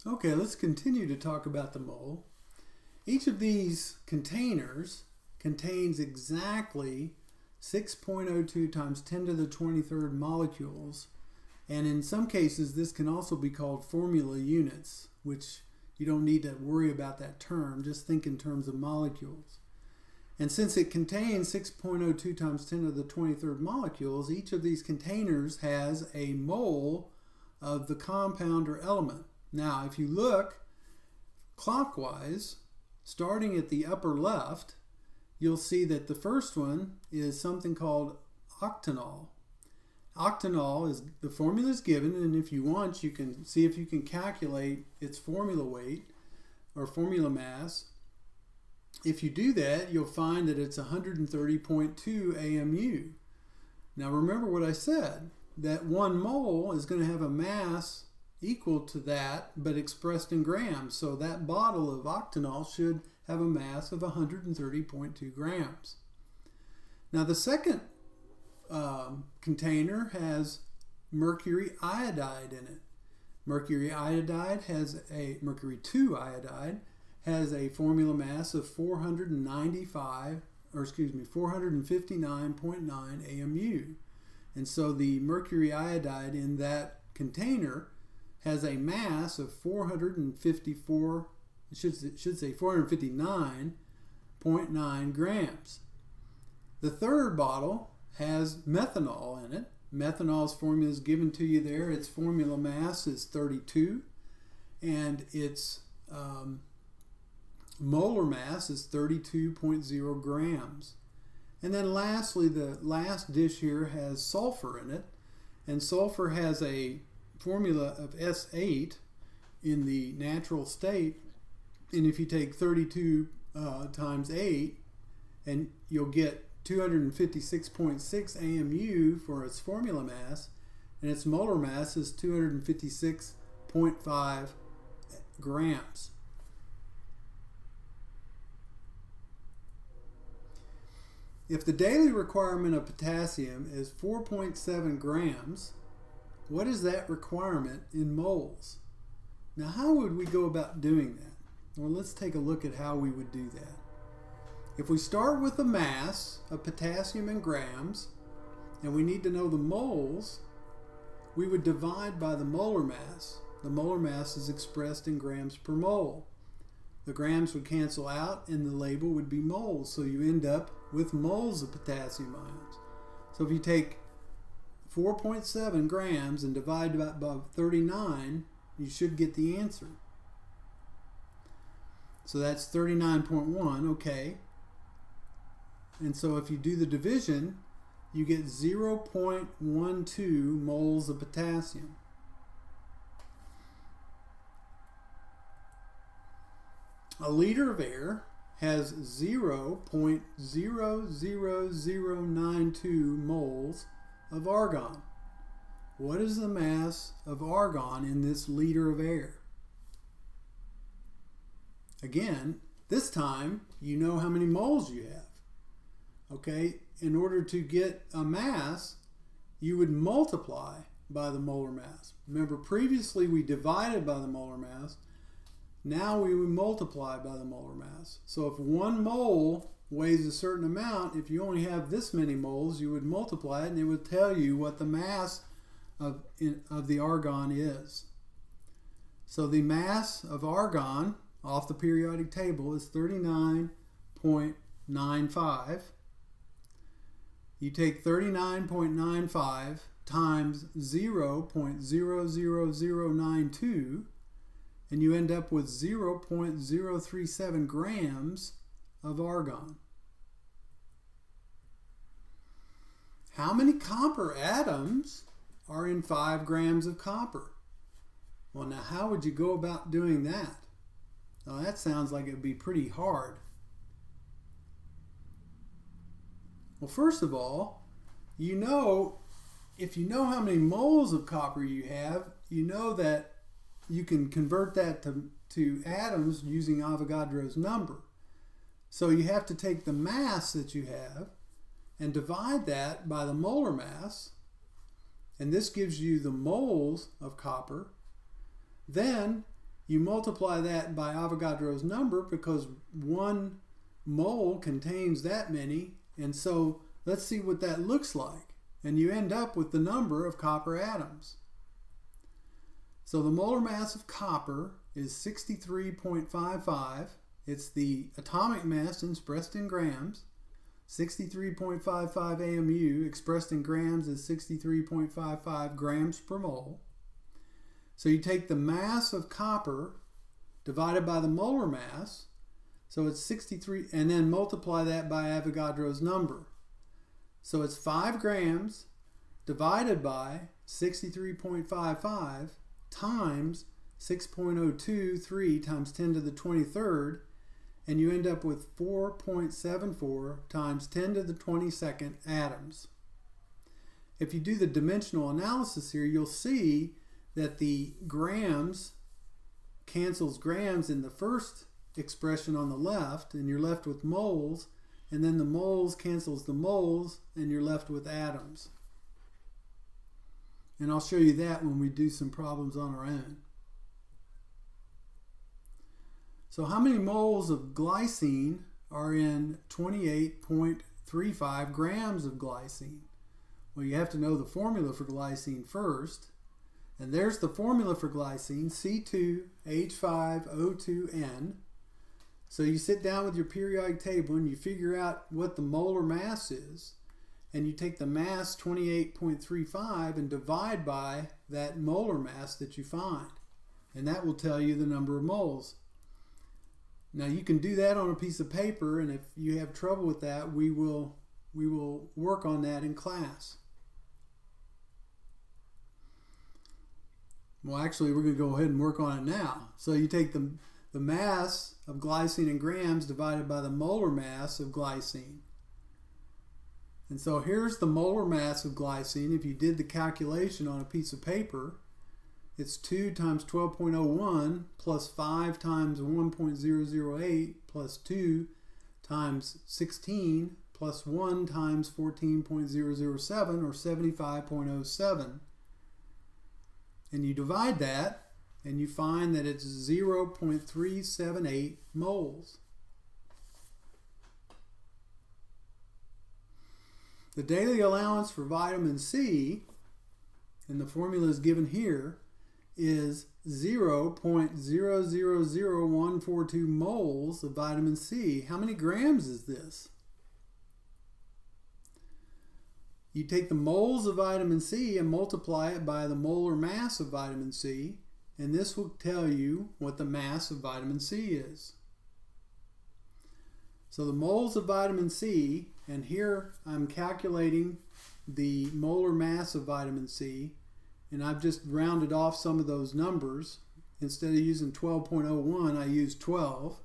Okay, let's continue to talk about the mole. Each of these containers contains exactly 6.02 times 10 to the 23rd molecules, and in some cases this can also be called formula units, which you don't need to worry about that term, just think in terms of molecules. And since it contains 6.02 times 10 to the 23rd molecules, each of these containers has a mole of the compound or element. Now, if you look clockwise, starting at the upper left, you'll see that the first one is something called octanol. Octanol is the formula is given, and if you want, you can see if you can calculate its formula weight or formula mass. If you do that, you'll find that it's 130.2 AMU. Now remember what I said, that 1 mole is going to have a mass equal to that, but expressed in grams. So that bottle of octanol should have a mass of 130.2 grams. Now the second container has mercury iodide in it. Mercury 2 iodide has a formula mass of 459.9 AMU. And so the mercury iodide in that container has a mass of 459.9 grams. The third bottle has methanol in it. Methanol's formula is given to you there. Its formula mass is 32, and its molar mass is 32.0 grams. And then lastly, the last dish here has sulfur in it, and sulfur has a formula of S8 in the natural state, and if you take 32 times 8, and you'll get 256.6 AMU for its formula mass, and its molar mass is 256.5 grams. If the daily requirement of potassium is 4.7 grams, what is that requirement in moles? Now, how would we go about doing that? Well, let's take a look at how we would do that. If we start with the mass of potassium in grams, and we need to know the moles, we would divide by the molar mass. The molar mass is expressed in grams per mole. The grams would cancel out and the label would be moles, so you end up with moles of potassium ions. So if you take 4.7 grams and divide by 39, you should get the answer. So that's 39.1, okay. And so if you do the division, you get 0.12 moles of potassium. A liter of air has 0.00092 moles of argon. What is the mass of argon in this liter of air? Again, this time you know how many moles you have. Okay, in order to get a mass, you would multiply by the molar mass. Remember, previously we divided by the molar mass. Now we would multiply by the molar mass. So if 1 mole weighs a certain amount, if you only have this many moles, you would multiply it and it would tell you what the mass of the argon is. So the mass of argon off the periodic table is 39.95. You take 39.95 times 0.00092, and you end up with 0.037 grams of argon. How many copper atoms are in 5 grams of copper? Well, now how would you go about doing that? Now that sounds like it would be pretty hard. Well, first of all, if you know how many moles of copper you have, you know that you can convert that to atoms using Avogadro's number. So you have to take the mass that you have and divide that by the molar mass, and this gives you the moles of copper. Then you multiply that by Avogadro's number because 1 mole contains that many. And so let's see what that looks like. And you end up with the number of copper atoms. So the molar mass of copper is 63.55. It's the atomic mass expressed in grams. 63.55 AMU expressed in grams is 63.55 grams per mole. So you take the mass of copper divided by the molar mass, so it's 63, and then multiply that by Avogadro's number. So it's 5 grams divided by 63.55 times 6.023 times 10 to the 23rd, and you end up with 4.74 times 10 to the 22nd atoms. If you do the dimensional analysis here, you'll see that the grams cancels grams in the first expression on the left, and you're left with moles, and then the moles cancels the moles, and you're left with atoms. And I'll show you that when we do some problems on our own. So how many moles of glycine are in 28.35 grams of glycine? Well, you have to know the formula for glycine first. And there's the formula for glycine, C2H5O2N. So you sit down with your periodic table and you figure out what the molar mass is. And you take the mass 28.35 and divide by that molar mass that you find. And that will tell you the number of moles. Now you can do that on a piece of paper, and if you have trouble with that, we will work on that in class. Well, actually, we're going to go ahead and work on it now. So you take the mass of glycine in grams divided by the molar mass of glycine. And so here's the molar mass of glycine. If you did the calculation on a piece of paper, it's 2 times 12.01 plus 5 times 1.008 plus 2 times 16 plus 1 times 14.007 or 75.07. And you divide that and you find that it's 0.378 moles. The daily allowance for vitamin C, and the formula is given here, is 0.000142 moles of vitamin C. How many grams is this? You take the moles of vitamin C and multiply it by the molar mass of vitamin C, and this will tell you what the mass of vitamin C is. So the moles of vitamin C, and here I'm calculating the molar mass of vitamin C, and I've just rounded off some of those numbers. Instead of using 12.01, I used 12.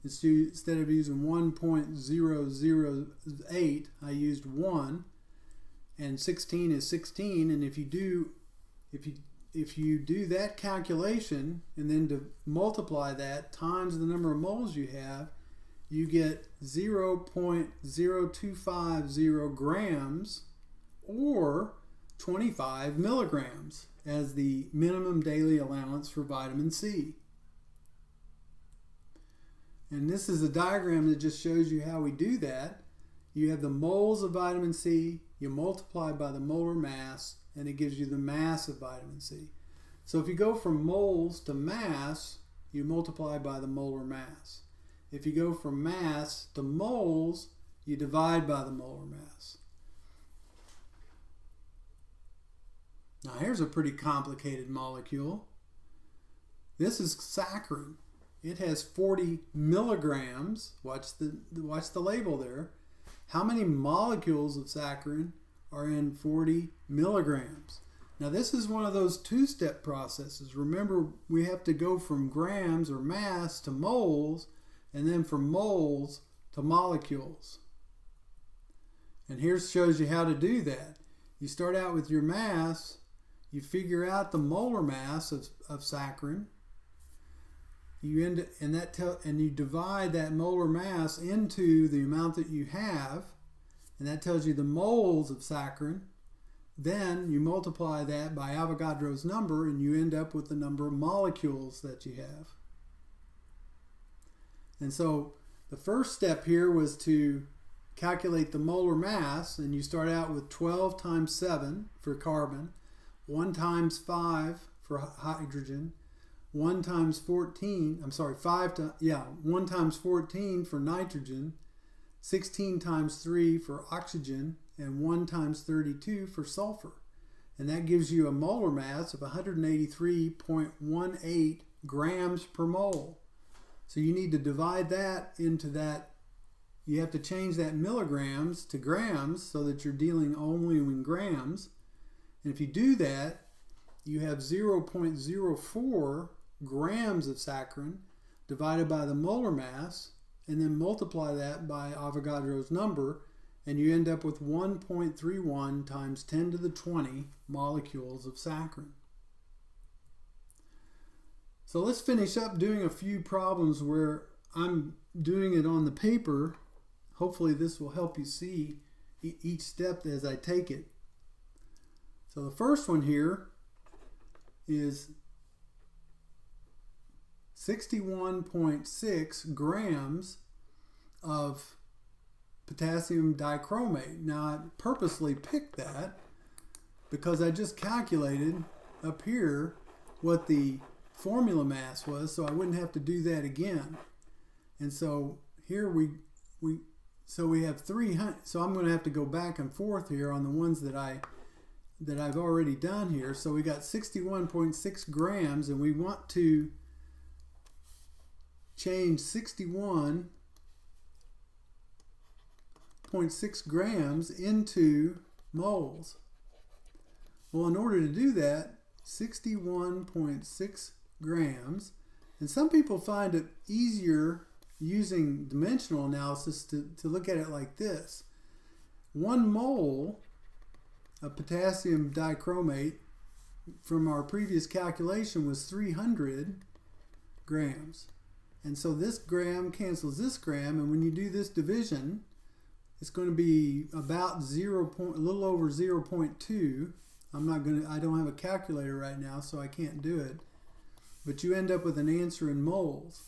Instead of using 1.008, I used 1. And 16 is 16. And if you do that calculation and then to multiply that times the number of moles you have, you get 0.0250 grams or 25 milligrams as the minimum daily allowance for vitamin C. And this is a diagram that just shows you how we do that. You have the moles of vitamin C, you multiply by the molar mass, and it gives you the mass of vitamin C. So if you go from moles to mass, you multiply by the molar mass. If you go from mass to moles, you divide by the molar mass. Now here's a pretty complicated molecule. This is saccharin. It has 40 milligrams. Watch the label there. How many molecules of saccharin are in 40 milligrams? Now this is one of those two-step processes. Remember, we have to go from grams or mass to moles, and then from moles to molecules. And here shows you how to do that. You start out with your mass, you figure out the molar mass of saccharin, and you divide that molar mass into the amount that you have, and that tells you the moles of saccharin. then you multiply that by Avogadro's number and you end up with the number of molecules that you have. And so the first step here was to calculate the molar mass, and you start out with 12 times 7 for carbon, 1 times 5 for hydrogen, 1 times 14, 1 times 14 for nitrogen, 16 times 3 for oxygen, and 1 times 32 for sulfur. And that gives you a molar mass of 183.18 grams per mole. So you need to divide that into that. You have to change that milligrams to grams so that you're dealing only in grams. And if you do that, you have 0.04 grams of saccharin divided by the molar mass, and then multiply that by Avogadro's number, and you end up with 1.31 times 10 to the 20 molecules of saccharin. So let's finish up doing a few problems where I'm doing it on the paper. Hopefully this will help you see each step as I take it. So the first one here is 61.6 grams of potassium dichromate. Now I purposely picked that because I just calculated up here what the formula mass was, so I wouldn't have to do that again. And so here we have 300. So I'm going to have to go back and forth here on the ones that I've already done here. So we got 61.6 grams, and we want to change 61.6 grams into moles. Well, in order to do that, 61.6 grams, and some people find it easier using dimensional analysis to look at it like this. 1 mole of potassium dichromate from our previous calculation was 300 grams. And so this gram cancels this gram, and when you do this division, it's going to be about a little over 0.2. I don't have a calculator right now, so I can't do it. But you end up with an answer in moles.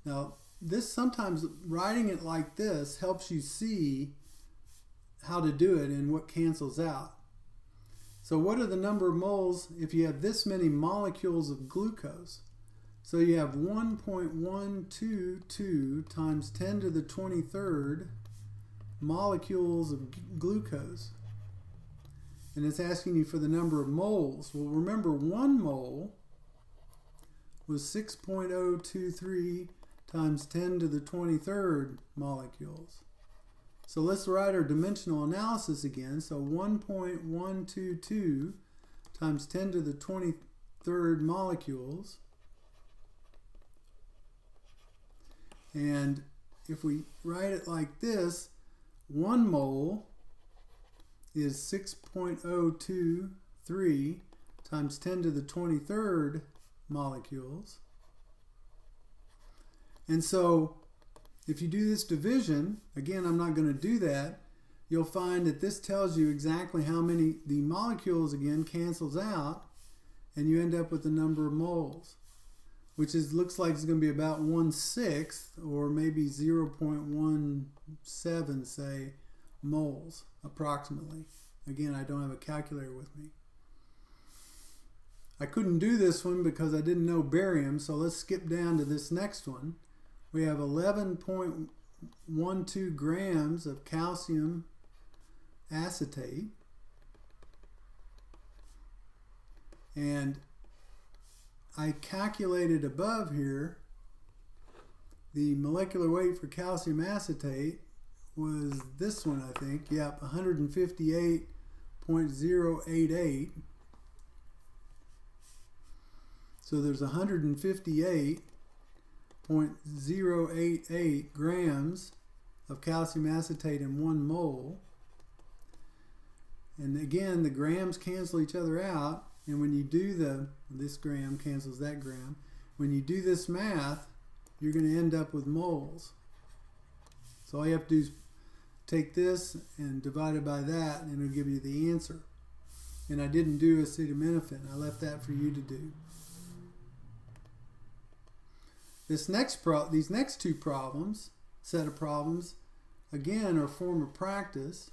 Now, sometimes writing it like this helps you see how to do it and what cancels out. So what are the number of moles if you have this many molecules of glucose? So you have 1.122 times 10 to the 23rd molecules of glucose. And it's asking you for the number of moles. Well, remember 1 mole was 6.023 times 10 to the 23rd molecules. So let's write our dimensional analysis again. So 1.122 times 10 to the 23rd molecules. And if we write it like this, 1 mole is 6.023 times 10 to the 23rd molecules. And so if you do this division, again, I'm not going to do that, you'll find that this tells you exactly how many the molecules again cancels out, and you end up with the number of moles, which looks like it's going to be about 1/6 or maybe 0.17, say, moles approximately. Again, I don't have a calculator with me. I couldn't do this one because I didn't know barium, so let's skip down to this next one. We have 11.12 grams of calcium acetate, and I calculated above here the molecular weight for calcium acetate was this one, I think. Yep, 158.088. So there's 158.088 grams of calcium acetate in 1 mole. And again, the grams cancel each other out. And when you do this gram cancels that gram. When you do this math, you're going to end up with moles. So all you have to do is take this and divide it by that, and it'll give you the answer. And I didn't do acetaminophen. I left that for you to do. These next two set of problems, again, are a form of practice.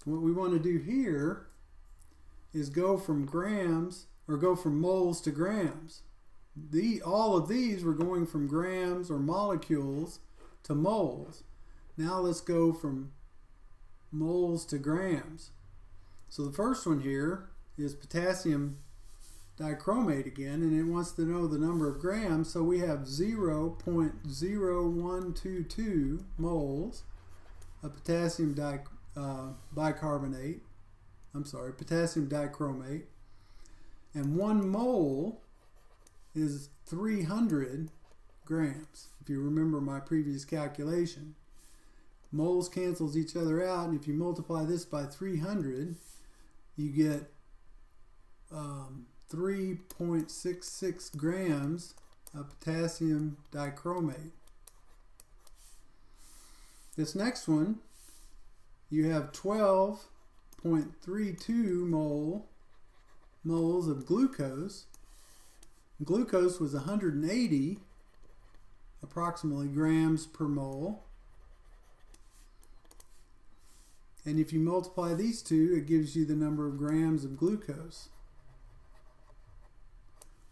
What we want to do here is go from moles to grams. All of these were going from grams or molecules to moles. Now let's go from moles to grams. So the first one here is potassium dichromate again, and it wants to know the number of grams. So we have 0.0122 moles of potassium potassium dichromate, and 1 mole is 300 grams. If you remember my previous calculation, moles cancels each other out, and if you multiply this by 300, you get 3.66 grams of potassium dichromate. This next one, you have 12.32 moles of glucose. Glucose was 180 approximately grams per mole. And if you multiply these two, it gives you the number of grams of glucose.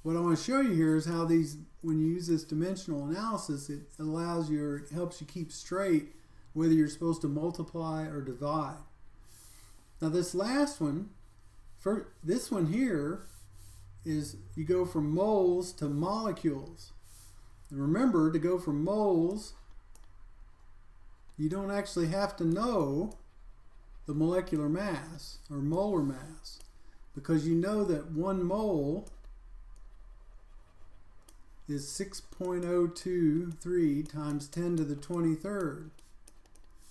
What I want to show you here is how when you use this dimensional analysis, it helps you keep straight whether you're supposed to multiply or divide. Now this last one, this one here, is you go from moles to molecules. And remember, to go from moles, you don't actually have to know the molecular mass or molar mass, because you know that 1 mole is 6.023 times 10 to the 23rd.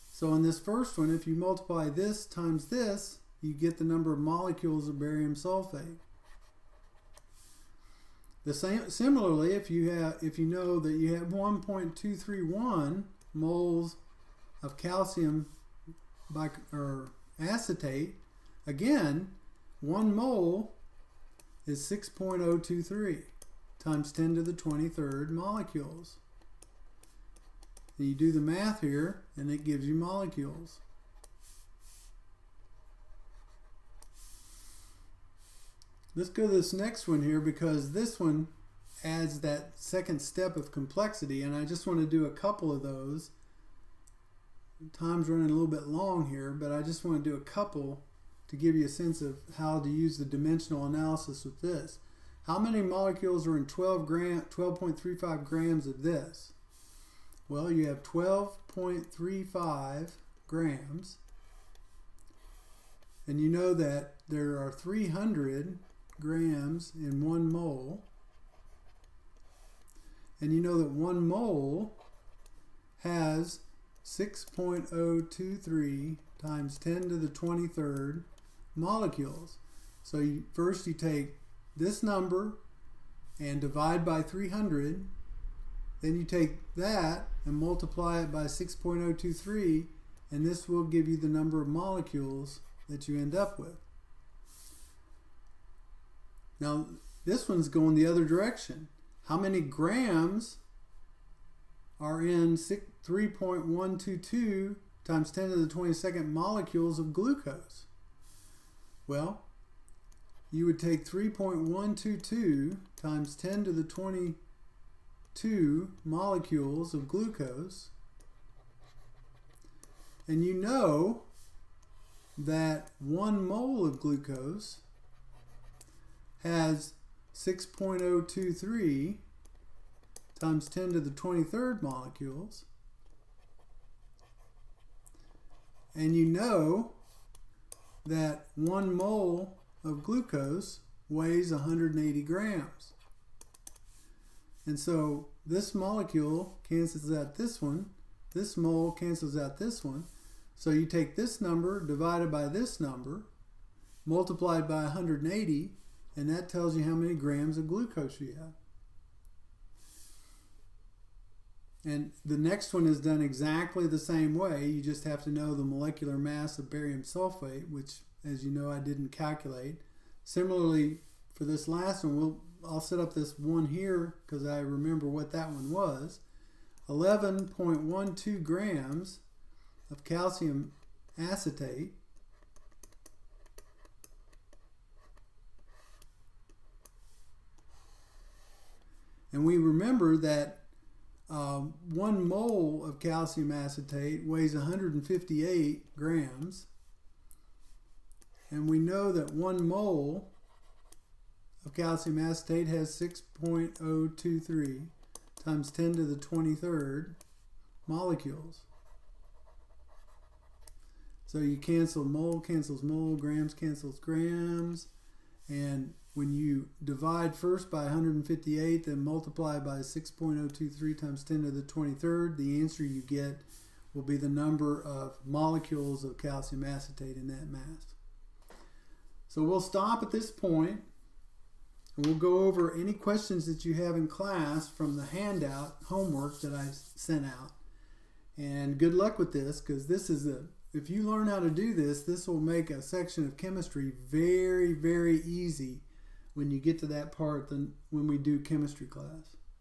So in this first one, if you multiply this times this, you get the number of molecules of barium sulfate. Similarly, if you know that you have 1.231 moles of calcium acetate, again, 1 mole is 6.023 times 10 to the 23rd molecules. And you do the math here, and it gives you molecules. Let's go to this next one here, because this one adds that second step of complexity, and I just want to do a couple of those. Time's running a little bit long here, but I just want to do a couple to give you a sense of how to use the dimensional analysis with this. How many molecules are in 12.35 grams of this? Well, you have 12.35 grams, and you know that there are 300 grams in 1 mole, and you know that 1 mole has 6.023 times 10 to the 23rd molecules. So first you take this number and divide by 300, then you take that and multiply it by 6.023, and this will give you the number of molecules that you end up with. Now this one's going the other direction. How many grams are in 3.122 times 10 to the 22nd molecules of glucose? Well, you would take 3.122 times 10 to the 22 molecules of glucose, and you know that 1 mole of glucose has 6.023 times 10 to the 23rd molecules, and you know that 1 mole of glucose weighs 180 grams. And so this molecule cancels out this one, this mole cancels out this one, so you take this number divided by this number, multiplied by 180, and that tells you how many grams of glucose you have. And the next one is done exactly the same way. You just have to know the molecular mass of barium sulfate, which as you know, I didn't calculate. Similarly, for this last one, I'll set up this one here because I remember what that one was. 11.12 grams of calcium acetate and we remember that 1 mole of calcium acetate weighs 158 grams, and we know that 1 mole of calcium acetate has 6.023 times 10 to the 23rd molecules. So you cancel mole cancels mole, grams cancels grams, and when you divide first by 158, then multiply by 6.023 times 10 to the 23rd, the answer you get will be the number of molecules of calcium acetate in that mass. So we'll stop at this point, and we'll go over any questions that you have in class from the handout homework that I sent out. And good luck with this, because if you learn how to do this, this will make a section of chemistry very, very easy when you get to that part when we do chemistry class.